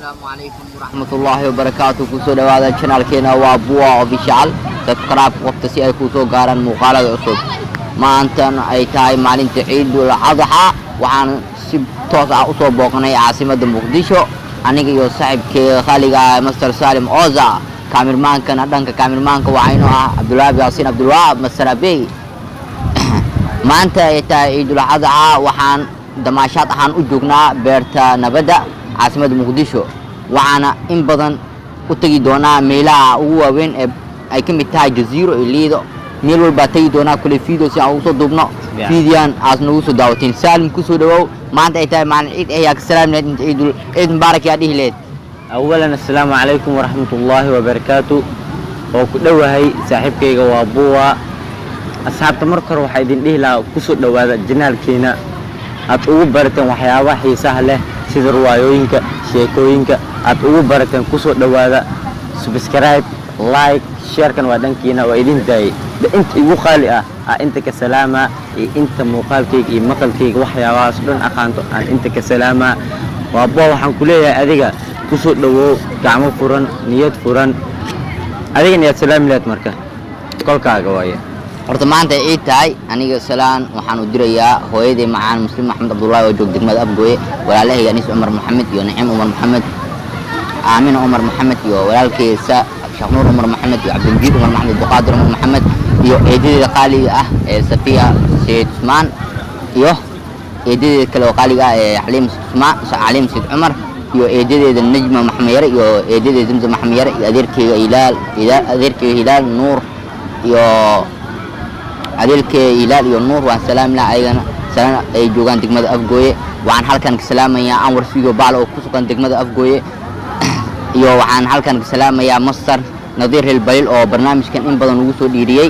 السلام عليكم ورحمة الله وبركاته. كسر هذا kanaalkeena WAABUUWAA official. Subscribe waqti si ay ku soo gaaraan muuqaalada cusub. Maanta ay tahay maalinta Ciidul Adha waxaan si toos ah u soo booqnay caasimadda Muqdisho aniga iyo saaxiibkay khaliga Master Salim Oza. Kaamirmaankan dhanka kaamirmaanka waxaynu Wahaab Master Abdi. Maanta ay tahay Ciidul Adha waxaan damaashaad ahaan u joognaa beerta nabadda caasimadda Muqdisho waxaana in badan u tagi doonaa meelaha ugu waaweyn ee ay ka mid tahay Jaziiro iyo Liido meel walba tagi doonaa kule fiidiyo si aan u soo duubno fiidiyaan aas nagu soo daawateen Salim ku soo dhawow maanta ay tahay maalin ciid ay ka salaamnaa ciid mubaarak yaa dhihi leed أولاً السلام عليكم ورحمة الله وبركاته وكدوهي صاحبكيغا وابووا أصحابتا مركر waxay idin dhihi lahaa ku soo dhawaada janaalkeena aad ugu barateen waxyaabo xiisaha leh sida riwaayooyinka sheekooyinka aad ugu barateen ku soo dhawaada subscribe like share kan waa dhankiina waa idin daayay inta igu qaali ah inta ka salaama inta muuqaalkayga iyo maqalkayga waxyaabahaas dhan aqaanto inta ka salaama waaboo waxaan ku leeyahay adiga ku soo dhawow gacmo furan niyad furan adiga niyad salaam leed marka kolkaaga waaye horta maanta ay tahay aniga salaan waxaan u dirayaa hooyaday macaan muslim maxamed abdullahi oo joog degmada afgooye walaalahayga anis umar maxamed iyo naciim umar maxamed aamina umar maxamed iyo walaalkaysa sheekh nuur umar maxamed iyo abdi umar maxamed buqaadir umar maxamed iyo eedadeeda qaaliga ah ee safiya sayd usmaan iyo eedadeeda kale oo qaaliga ah ee xaliim sayd umar iyo eedadeeda najma maxamiyare iyo eedadeeda zamzam maxamiyare iyo adeerkayga hilaal nuur iyo adeerkay ilaal iyo nuur waan salaamna ayagana salaan ay joogan degmada afgooye waxaan halkan ka salaamayaa anwar fiigo baal oo ku sugan degmada afgooye iyo waxaan halkan ka salaamayaa master nadiir hilbayl oo barnaamijkan in badan ugu soo dhiiriyay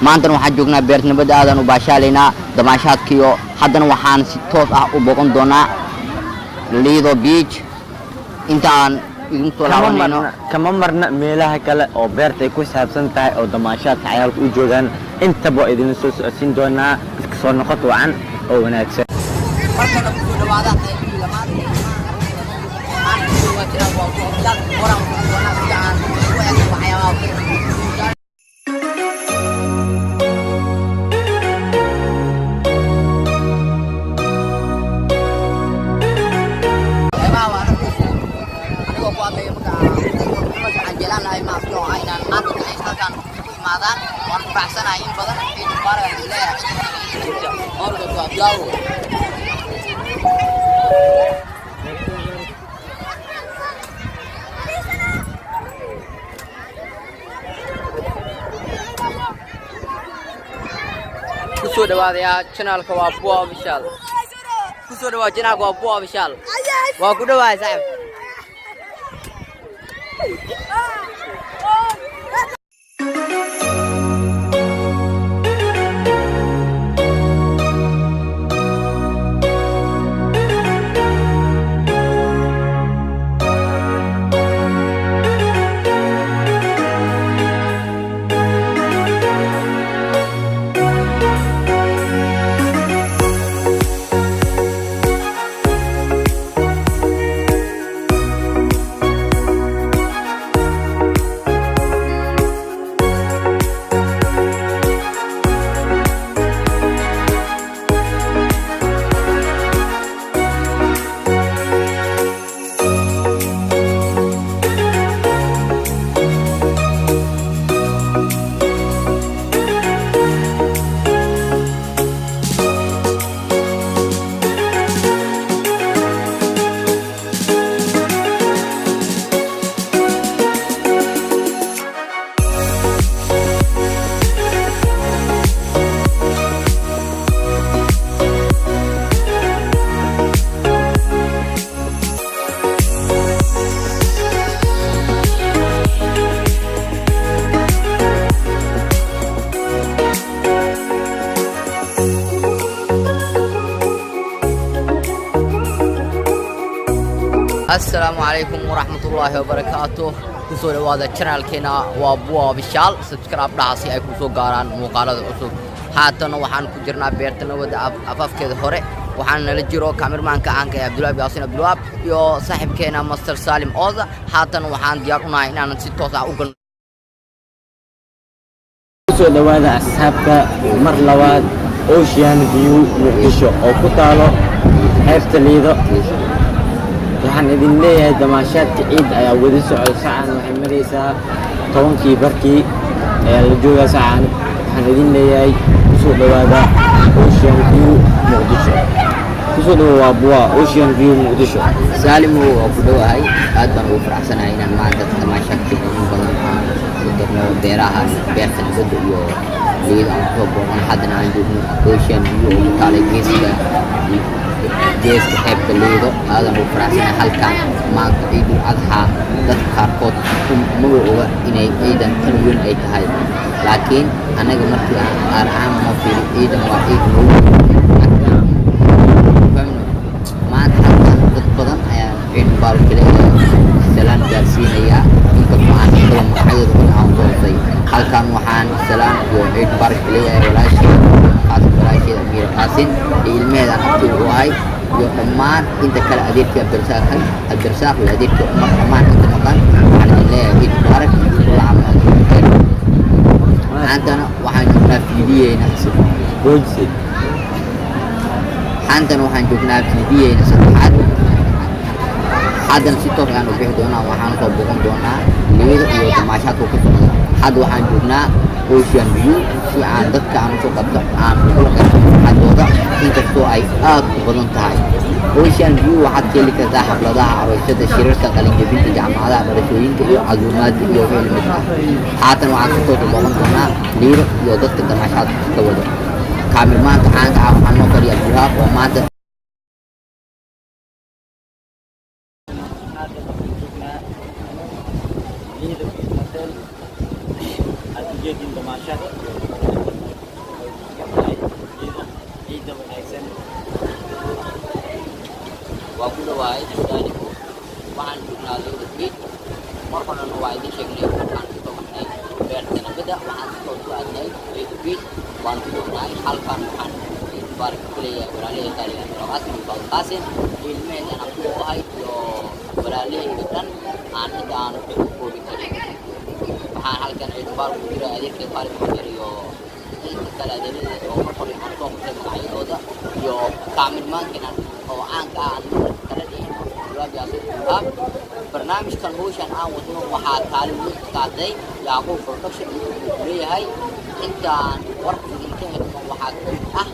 maanta waxaan joognaa beerta nabadda aadan u baashaaleynaa damaashaadkiyo haddana waxaan si toos ah u booqan doonaa Liido beach intaan kama marna meelaha kale oo beerta ay ku saabsan tahay oo damaashaadka cayaalka u joogaan intaba idin soo socodsiin doonaa iska soo noqoto wacan oo wanaagsan markana ku soo dhawaada kusoo dhawaadaya kanaalka WAABUUWAA official kusoo dhawaad kanaalka WAABUUWAA official waa ku dhawaad saaxib السلام عليكم ورحمة الله وبركاته. كسر هذا kanaalkeena WAABUUWAA official subscribe dhaasi ay ku soo gaaraan muuqaalada cusub haatan waxaan ku jirnaa beerta nabadda afafkeeda hore waxaan nala jiro kamermanka aanka ee Abdullah Yaasin Abdullah iyo saaxiibkeena Master Salim Oza haatan waxaan diyaar u nahay inaan si toos ah u galno soo dhawaada asxaabta mar labaad Ocean View Muqdisho oo ku taalo xeebta Liido waxaan idin leeyahay damaashaadka Ciida ayaa wadi socda saacad waxay maraysaa 10kii barkii ee la jooga saacad waxaan idin leeyahay soo dhawaada Ocean View Muqdisho kusoo dhawaada waabuuwaa Ocean View Muqdisho Salim oo ku dhawahay aad baan ugu faraxsanahay inaan maanta damaashaadka ugu badan udurno beeraha beertan badda iyo Liido aan soo booqan haddana aan joogno Ocean View oo taala geeska xeebta Liido aadan ugu faraxsanahay halkan maanta Ciidul Adha dadka qaarkood ma oga inay ciidan tan weyn ay tahay laakiin anaga markii aan ma fiiri ciidan waa ciid weyn maanta dad badan ayaa ciid baarakaleeya salaan gaarsiinaya inta aan kala magacyadooda aan doortay halkan waxaan salaan iyo ciid baarakaleeya walaashii Amir Qaasin ilmeeda abti u ahay iyo dhammaan inta kala adeegta Abdirsaaq iyo adeegta dhammaan inta maqan waxaan leeyahay ciid baarak kula camal عندنا وحن جبنا فيديوهنا كويسة عندنا وحن جبنا فيديوهنا صراحة هذا نسيته يعني بيحضرنا وحن صوبهم دونا ليرو iyo damaashaad ku socda had waxaan joognaa Ocean View si aan dadka aan soo qabto aan ku hadooda inkastoo ay aad u badan tahay Ocean View waxaad ka heli kartaa xafladaha aroosyada shirarka qalinjabinta jaamacadaha barashooyinka iyo caluumaadka iyo wixii lamid ah haatan waxaan ku soo booqan doonaa liiro iyo dadka damaashaad ka wada kamermanka caanka ah waxaan noo fadhiyaa Wahaab oo maanta وأقول وايد ثاني وعن هذا البيت مرة أنا وايد شغلي وعن توقعني بيرتنا بدأ وعن توقعني البيت وعن توقعني حلقة وعن بارك كلية ولا ليه تالي أنا رأس من قاسم المين أنا أقول هاي ولا ليه بدن عن إدان كوبي كلي وعن حلقة البارك كلية هذه كبارك كلية kala dheeraad oo markii aan soo qabtay magacayooda iyo kamermanka oo aan ka kala dhigay barnaamijkan hawshan aan wadno waxaa kaalin weyn ka qaaday YACQUUB production uu leeyahay intaan warkii ka helno waxaa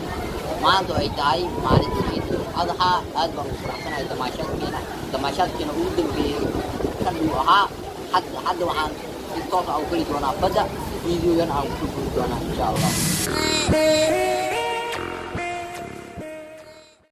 maanta ay tahay maalinta Ciidul Adha aad baan u faraxsanahay damaashaadkeena ugu dambeeyay kan uu ahaa hadda waxaan si toos ah u kali doonaa badda فيديو ينعم كل دون إن شاء الله